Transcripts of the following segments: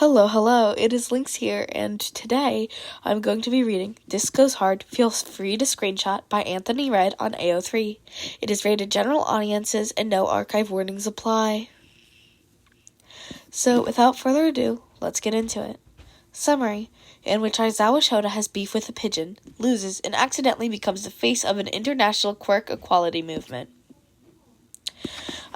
Hello, it is Lynx here, and today I'm going to be reading This Goes Hard, Feel Free to Screenshot by Anthony Red on AO3. It is rated general audiences and no archive warnings apply. So, without further ado, let's get into it. Summary, in which Aizawa has beef with a pigeon, loses, and accidentally becomes the face of an international quirk equality movement.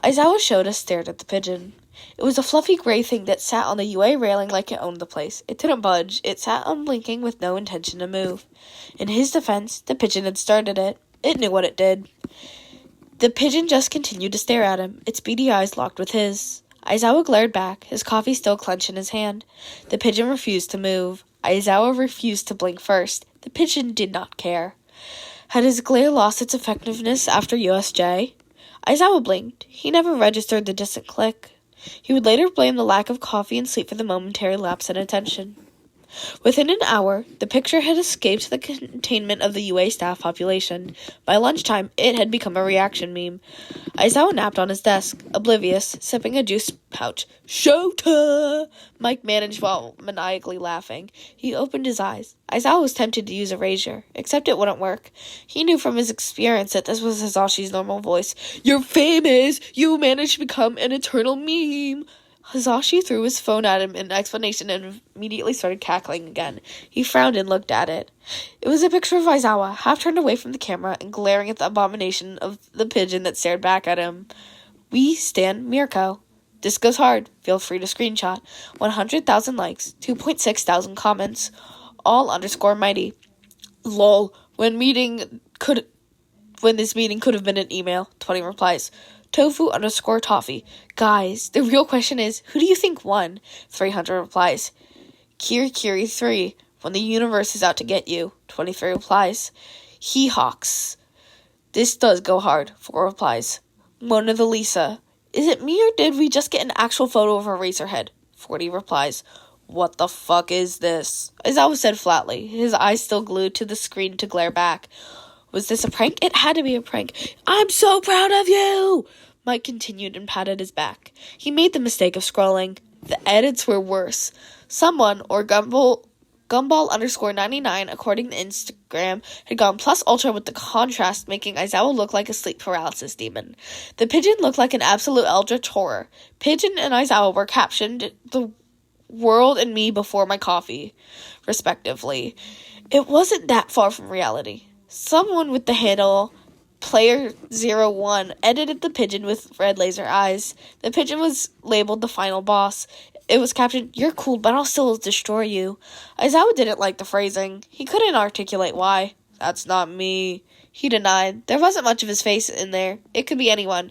Aizawa stared at the pigeon. It was a fluffy gray thing that sat on the UA railing like it owned the place. It didn't budge. It sat unblinking with no intention to move. In his defense, the pigeon had started it. It knew what it did. The pigeon just continued to stare at him, its beady eyes locked with his. Aizawa glared back, his coffee still clenched in his hand. The pigeon refused to move. Aizawa refused to blink first. The pigeon did not care. Had his glare lost its effectiveness after USJ? Aizawa blinked. He never registered the distant click. He would later blame the lack of coffee and sleep for the momentary lapse in attention. Within an hour, the picture had escaped the containment of the UA staff population. By lunchtime, it had become a reaction meme. Aizawa napped on his desk, oblivious, sipping a juice pouch. Shota! Mike managed while maniacally laughing. He opened his eyes. Aizawa was tempted to use a razor, except it wouldn't work. He knew from his experience that this was Hizashi's normal voice. You're famous! You managed to become an eternal meme! Hizashi threw his phone at him in explanation and immediately started cackling again. He frowned and looked at it. It was a picture of Aizawa, half turned away from the camera and glaring at the abomination of the pigeon that stared back at him. We stand Mirko. This goes hard. Feel free to screenshot. 100,000 likes. 2.6 thousand comments. All _mighty. Lol. When this meeting could have been an email. 20 replies. Tofu_toffee. Guys, the real question is, who do you think won? 300 replies. Kiri 3. When the universe is out to get you. 23 replies. He hawks. This does go hard. 4 replies. Mona the Lisa. Is it me or did we just get an actual photo of a Razorhead? 40 replies. What the fuck is this? Aizawa said flatly, his eyes still glued to the screen to glare back. Was this a prank? It had to be a prank. I'm so proud of you! Mike continued and patted his back. He made the mistake of scrolling. The edits were worse. Someone, or Gumball_99, according to Instagram, had gone plus ultra with the contrast, making Aizawa look like a sleep paralysis demon. The pigeon looked like an absolute eldritch horror. Pigeon and Aizawa were captioned the world and me before my coffee, respectively. It wasn't that far from reality. Someone with the handle Player01 edited the pigeon with red laser eyes. The pigeon was labeled the final boss. It was captioned, "You're cool, but I'll still destroy you." Aizawa didn't like the phrasing. He couldn't articulate why. That's not me, he denied. There wasn't much of his face in there. It could be anyone.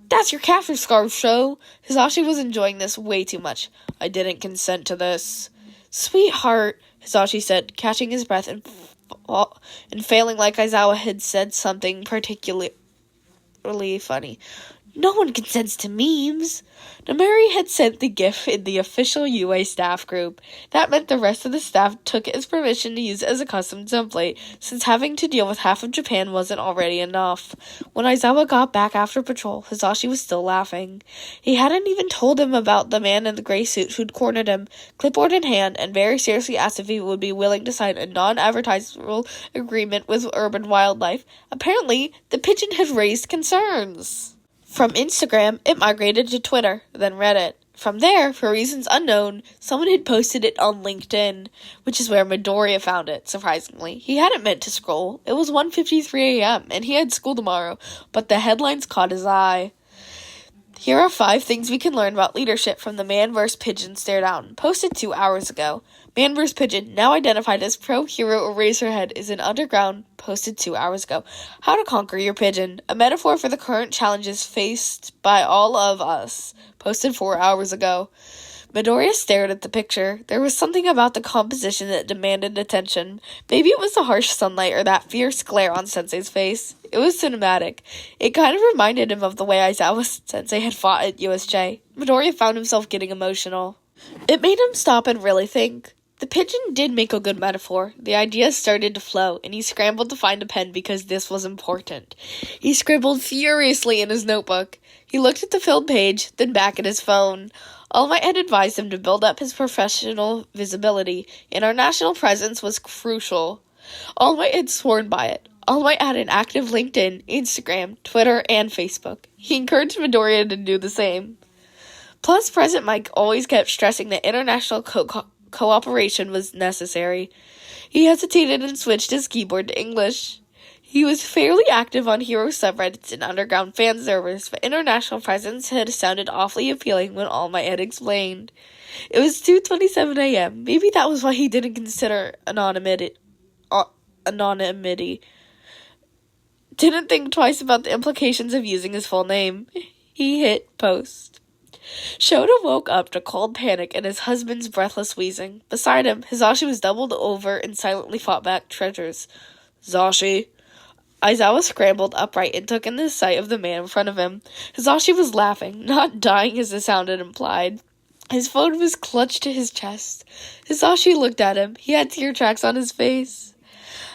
That's your capture scarf show. Hizashi was enjoying this way too much. I didn't consent to this. Sweetheart, Hizashi said, catching his breath and failing like Aizawa had said something particularly funny. No one consents to memes. Namuri had sent the GIF in the official UA staff group. That meant the rest of the staff took it as permission to use it as a custom template, since having to deal with half of Japan wasn't already enough. When Aizawa got back after patrol, Hizashi was still laughing. He hadn't even told him about the man in the gray suit who'd cornered him, clipboard in hand, and very seriously asked if he would be willing to sign a non-advertisable agreement with Urban Wildlife. Apparently, the pigeon had raised concerns. From Instagram, it migrated to Twitter, then Reddit. From there, for reasons unknown, someone had posted it on LinkedIn, which is where Midoriya found it, surprisingly. He hadn't meant to scroll. It was 1:53 a.m., and he had school tomorrow, but the headlines caught his eye. Here are 5 things we can learn about leadership from the Man vs. Pigeon stare down, posted 2 hours ago. Man vs. Pigeon, now identified as pro-hero Eraserhead, is an underground, posted 2 hours ago. How to conquer your pigeon, a metaphor for the current challenges faced by all of us, posted 4 hours ago. Midoriya stared at the picture. There was something about the composition that demanded attention. Maybe it was the harsh sunlight or that fierce glare on Sensei's face. It was cinematic. It kind of reminded him of the way Aizawa Sensei had fought at USJ. Midoriya found himself getting emotional. It made him stop and really think. The pigeon did make a good metaphor. The ideas started to flow, and he scrambled to find a pen because this was important. He scribbled furiously in his notebook. He looked at the filled page, then back at his phone. All Might had advised him to build up his professional visibility. International presence was crucial. All Might had sworn by it. All Might had an active LinkedIn, Instagram, Twitter, and Facebook. He encouraged Midoriya to do the same. Plus, President Mike always kept stressing that international cooperation was necessary. He hesitated and switched his keyboard to English. He was fairly active on hero subreddits and underground fan servers, but international presence had sounded awfully appealing when All Might had explained. It was 2:27 a.m. Maybe that was why he didn't consider anonymity. Didn't think twice about the implications of using his full name. He hit post. Shota woke up to cold panic and his husband's breathless wheezing. Beside him, Hisashi was doubled over and silently fought back treasures. Hisashi. Aizawa scrambled upright and took in the sight of the man in front of him. Hisashi was laughing, not dying as the sound had implied. His phone was clutched to his chest. Hisashi looked at him. He had tear tracks on his face.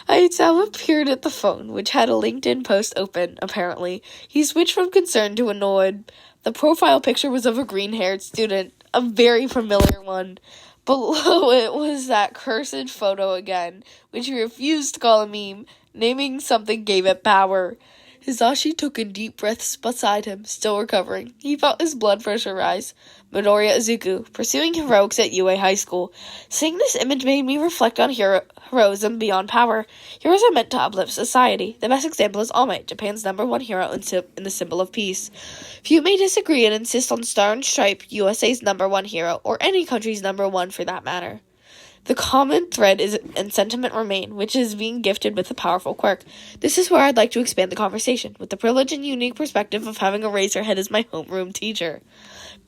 Aizawa peered at the phone, which had a LinkedIn post open, apparently. He switched from concerned to annoyed. The profile picture was of a green-haired student, a very familiar one. Below it was that cursed photo again, which he refused to call a meme. Naming something gave it power. Hisashi took in deep breaths beside him, still recovering. He felt his blood pressure rise. Midoriya Izuku, pursuing heroics at UA High School. Seeing this image made me reflect on heroism beyond power. Heroes are meant to uplift society. The best example is All Might, Japan's #1 hero and the symbol of peace. Few may disagree and insist on Star and Stripe, USA's #1 hero, or any country's #1 for that matter. The common thread and sentiment remain, which is being gifted with a powerful quirk. This is where I'd like to expand the conversation, with the privilege and unique perspective of having Eraserhead as my homeroom teacher.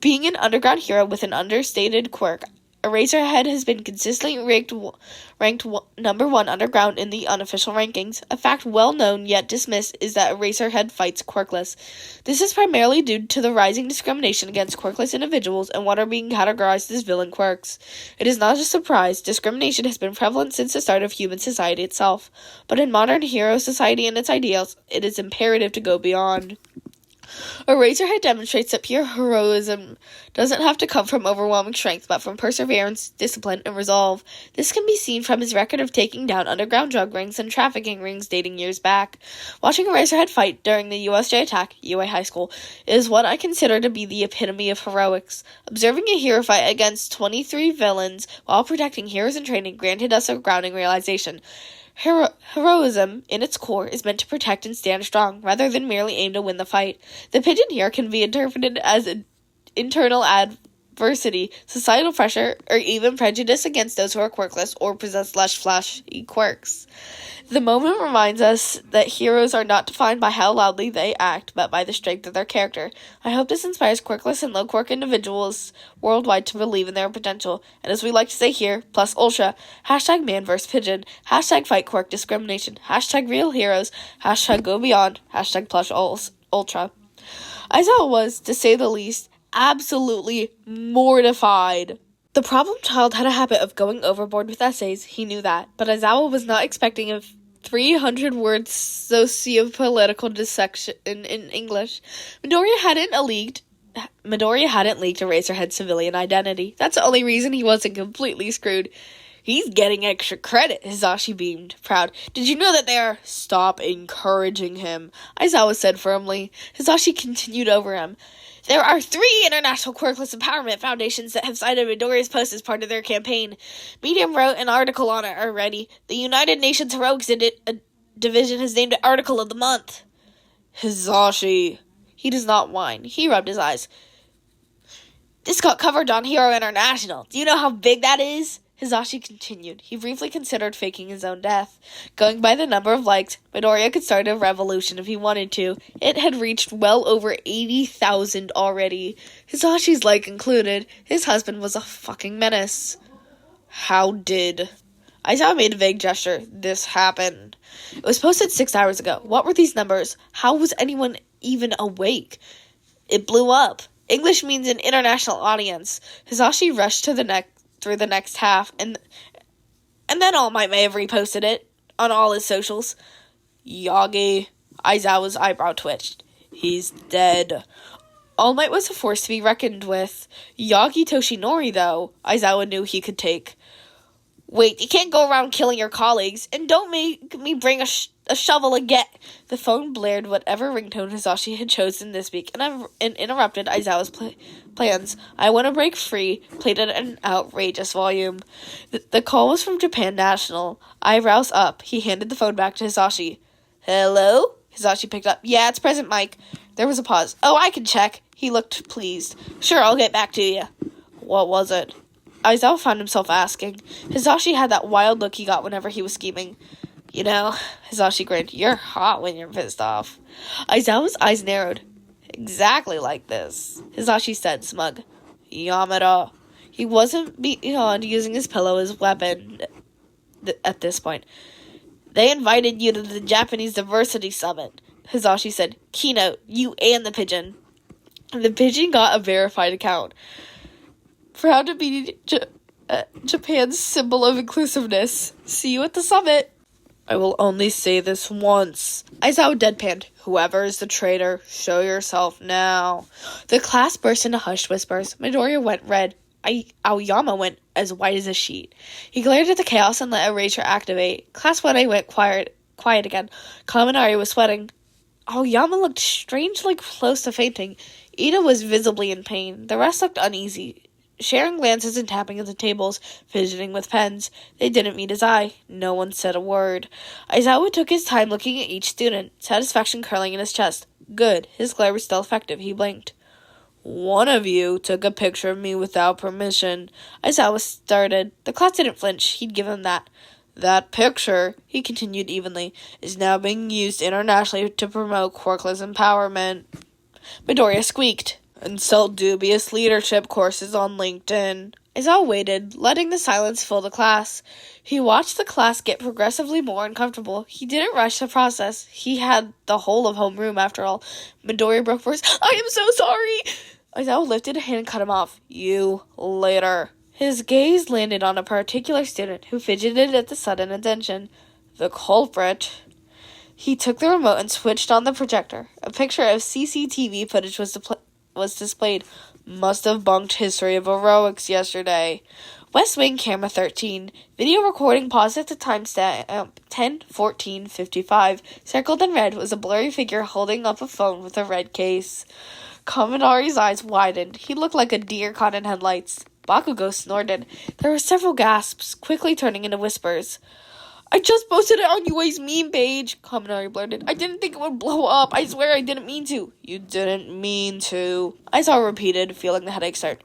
Being an underground hero with an understated quirk, Eraserhead has been consistently ranked #1 underground in the unofficial rankings. A fact well known yet dismissed is that Eraserhead fights quirkless. This is primarily due to the rising discrimination against quirkless individuals and what are being categorized as villain quirks. It is not a surprise, discrimination has been prevalent since the start of human society itself. But in modern hero society and its ideals, it is imperative to go beyond. Eraserhead demonstrates that pure heroism doesn't have to come from overwhelming strength, but from perseverance, discipline, and resolve. This can be seen from his record of taking down underground drug rings and trafficking rings dating years back. Watching Eraserhead fight during the USJ attack, UA High School, is what I consider to be the epitome of heroics. Observing a hero fight against 23 villains while protecting heroes in training granted us a grounding realization. Heroism, in its core, is meant to protect and stand strong, rather than merely aim to win the fight. The pigeon here can be interpreted as an internal adversity, societal pressure, or even prejudice against those who are quirkless or possess less flashy quirks. The moment reminds us that heroes are not defined by how loudly they act, but by the strength of their character. I hope this inspires quirkless and low-quirk individuals worldwide to believe in their potential. And as we like to say here, plus ultra, hashtag man vs. pigeon, hashtag fight quirk discrimination, hashtag real heroes, hashtag go beyond, hashtag plus ultra. Aizawa was, to say the least, absolutely mortified. The problem child had a habit of going overboard with essays, he knew that, but Aizawa was not expecting a 300-word socio-political dissection in English. Midoriya hadn't leaked Eraserhead's civilian identity. That's the only reason he wasn't completely screwed. He's getting extra credit, Hisashi beamed, proud. Did you know that they are? Stop encouraging him, Aizawa said firmly. Hisashi continued over him. There are 3 international quirkless empowerment foundations that have cited Midoriya's post as part of their campaign. Medium wrote an article on it already. The United Nations Heroics Division has named it Article of the Month. Hisashi. He does not whine. He rubbed his eyes. This got covered on Hero International. Do you know how big that is? Hisashi continued. He briefly considered faking his own death. Going by the number of likes, Midoriya could start a revolution if he wanted to. It had reached well over 80,000 already. Hisashi's like included. His husband was a fucking menace. How did... Aizawa made a vague gesture. This happened. It was posted 6 hours ago. What were these numbers? How was anyone even awake? It blew up. English means an international audience. Hisashi rushed to through the next half, and then All Might may have reposted it on all his socials. Yagi. Aizawa's eyebrow twitched. He's dead. All Might was a force to be reckoned with. Yagi Toshinori, though, Aizawa knew he could take. Wait, you can't go around killing your colleagues, and don't make me bring a shovel again. The phone blared whatever ringtone Hisashi had chosen this week, and interrupted Aizawa's plans. I Want to Break Free played at an outrageous volume. The call was from Japan National. Eyebrows up, he handed the phone back to Hisashi. Hello? Hisashi picked up. Yeah, it's President Mike. There was a pause. Oh, I can check. He looked pleased. Sure, I'll get back to you. What was it? Aizawa found himself asking. Hisashi had that wild look he got whenever he was scheming. You know, Hisashi grinned, you're hot when you're pissed off. Aizawa's eyes narrowed. Exactly like this, Hisashi said, smug. Yamada. He wasn't beyond using his pillow as weapon at this point. They invited you to the Japanese Diversity Summit, Hisashi said. Keynote, you and the pigeon. The pigeon got a verified account. Proud to be Japan's symbol of inclusiveness. See you at the summit. I will only say this once. Aizawa deadpanned. Whoever is the traitor, show yourself now. The class burst into hushed whispers. Midoriya went red. Aoyama went as white as a sheet. He glared at the chaos and let Erasure activate. Class 1A went quiet again. Kaminari was sweating. Aoyama looked strangely close to fainting. Ida was visibly in pain. The rest looked uneasy, sharing glances and tapping at the tables, fidgeting with pens. They didn't meet his eye. No one said a word. Aizawa took his time looking at each student, satisfaction curling in his chest. Good. His glare was still effective. He blinked. One of you took a picture of me without permission. Aizawa started. The class didn't flinch. He'd give him that. That picture, he continued evenly, is now being used internationally to promote quirkless empowerment. Midoriya squeaked. And sell dubious leadership courses on LinkedIn. Aizawa waited, letting the silence fill the class. He watched the class get progressively more uncomfortable. He didn't rush the process. He had the whole of homeroom, after all. Midoriya broke forth. I am so sorry! Aizawa lifted a hand and cut him off. You, later. His gaze landed on a particular student who fidgeted at the sudden attention. The culprit. He took the remote and switched on the projector. A picture of CCTV footage was displayed. Must have bunked History of Heroics yesterday. West Wing Camera 13. Video recording paused at the timestamp 10:14:55. Circled in red was a blurry figure holding up a phone with a red case. Kaminari's eyes widened. He looked like a deer caught in headlights. Bakugo snorted. There were several gasps, quickly turning into whispers. I just posted it on UA's meme page, Kaminari blurted. I didn't think it would blow up. I swear I didn't mean to. You didn't mean to. Aizawa repeated, feeling the headache start.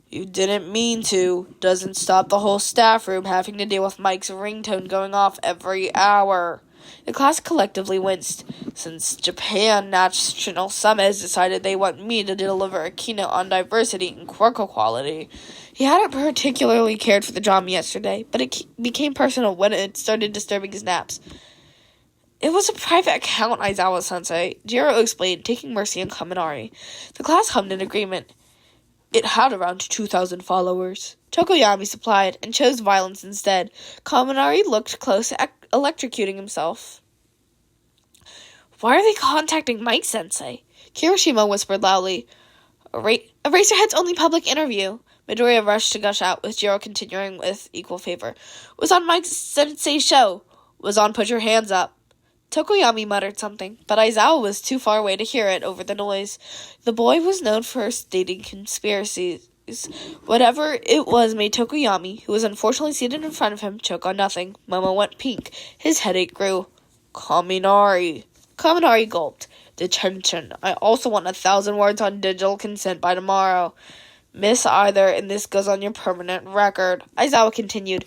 You didn't mean to. Doesn't stop the whole staff room having to deal with Mike's ringtone going off every hour. The class collectively winced. Since Japan National Summit has decided they want me to deliver a keynote on diversity and quirk equality. He hadn't particularly cared for the drama yesterday, but it became personal when it started disturbing his naps. It was a private account, Aizawa-sensei, Jiro explained, taking mercy on Kaminari. The class hummed in agreement. It had around 2,000 followers. Tokoyami supplied, and chose violence instead. Kaminari looked close at electrocuting himself. Why are they contacting Mike-sensei? Kirishima whispered loudly. Eraserhead's only public interview. Midoriya rushed to gush out, with Jiro continuing with equal favor. Was on Mike-sensei's show. Was on Put Your Hands Up. Tokoyami muttered something, but Aizawa was too far away to hear it over the noise. The boy was known for stating conspiracies. Whatever it was made Tokoyami, who was unfortunately seated in front of him, choke on nothing. Momo went pink. His headache grew. Kaminari gulped. Detention. I also want 1,000 words on digital consent by tomorrow. Miss either, and this goes on your permanent record. Aizawa continued.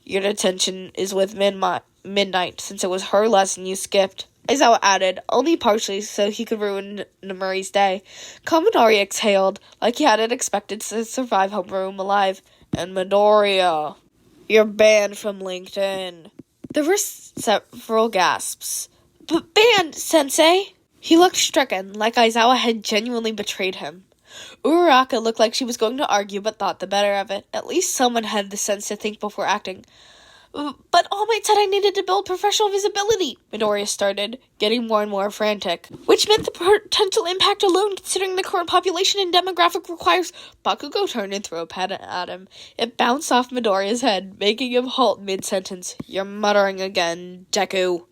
Your detention is with midnight, since it was her lesson you skipped. Aizawa added, only partially so he could ruin Namuri's day. Kaminari exhaled, like he hadn't expected to survive homeroom alive. And Midoriya, you're banned from LinkedIn. There were several gasps. But banned, sensei? He looked stricken, like Aizawa had genuinely betrayed him. Uraraka looked like she was going to argue, but thought the better of it. At least someone had the sense to think before acting. But All Might said I needed to build professional visibility, Midoriya started, getting more and more frantic. Which meant the potential impact alone, considering the current population and demographic requires... Bakugo turned and threw a pen at him. It bounced off Midoriya's head, making him halt mid-sentence. You're muttering again, Deku.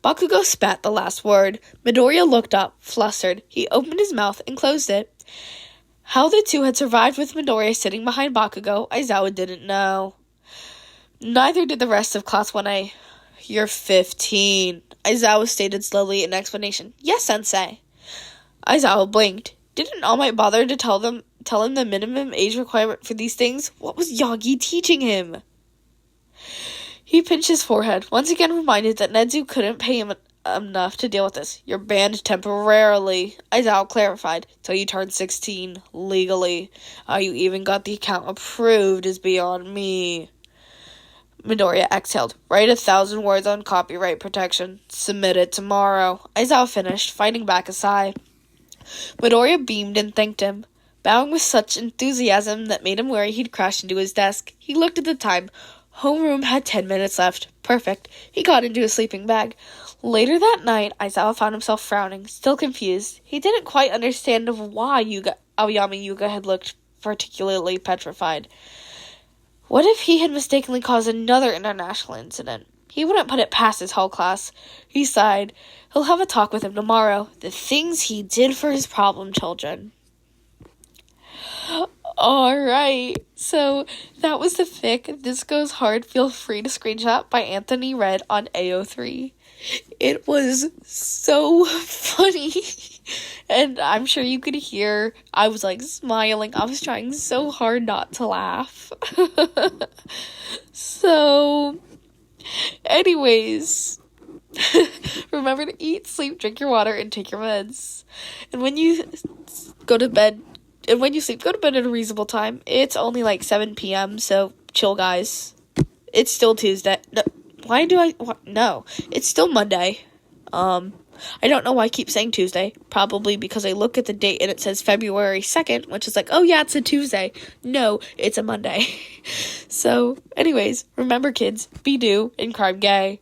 Bakugo spat the last word. Midoriya looked up, flustered. He opened his mouth and closed it. How the two had survived with Midoriya sitting behind Bakugo, Aizawa didn't know. Neither did the rest of Class 1A. You're 15, Aizawa stated slowly in explanation. Yes, Sensei. Aizawa blinked. Didn't All Might bother to tell him the minimum age requirement for these things? What was Yagi teaching him? He pinched his forehead, once again reminded that Nezu couldn't pay him enough to deal with this. You're banned temporarily, Aizawa clarified, till you turn 16, legally. How you even got the account approved is beyond me. Midoriya exhaled. Write 1,000 words on copyright protection. Submit it tomorrow. Aizawa finished, fighting back a sigh. Midoriya beamed and thanked him, bowing with such enthusiasm that made him worry he'd crash into his desk. He looked at the time. Homeroom had 10 minutes left. Perfect. He got into a sleeping bag. Later that night, Aizawa found himself frowning, still confused. He didn't quite understand why Aoyama Yuga had looked particularly petrified. What if he had mistakenly caused another international incident? He wouldn't put it past his whole class. He sighed. He'll have a talk with him tomorrow. The things he did for his problem children. Alright, so that was the fic. This Goes Hard. Feel free to screenshot by Anthony Red on AO3. It was so funny. And I'm sure you could hear I was like smiling. I was trying so hard not to laugh. So, anyways, remember to eat, sleep, drink your water, and take your meds. And when you go to bed, and when you sleep, go to bed at a reasonable time. It's only like 7 p.m., so chill, guys. It's still Tuesday. No, it's still Monday. I don't know why I keep saying Tuesday. Probably because I look at the date and it says February 2nd, which is like, oh yeah, it's a Tuesday. No, it's a Monday. So, anyways, remember kids, be do and crime gay.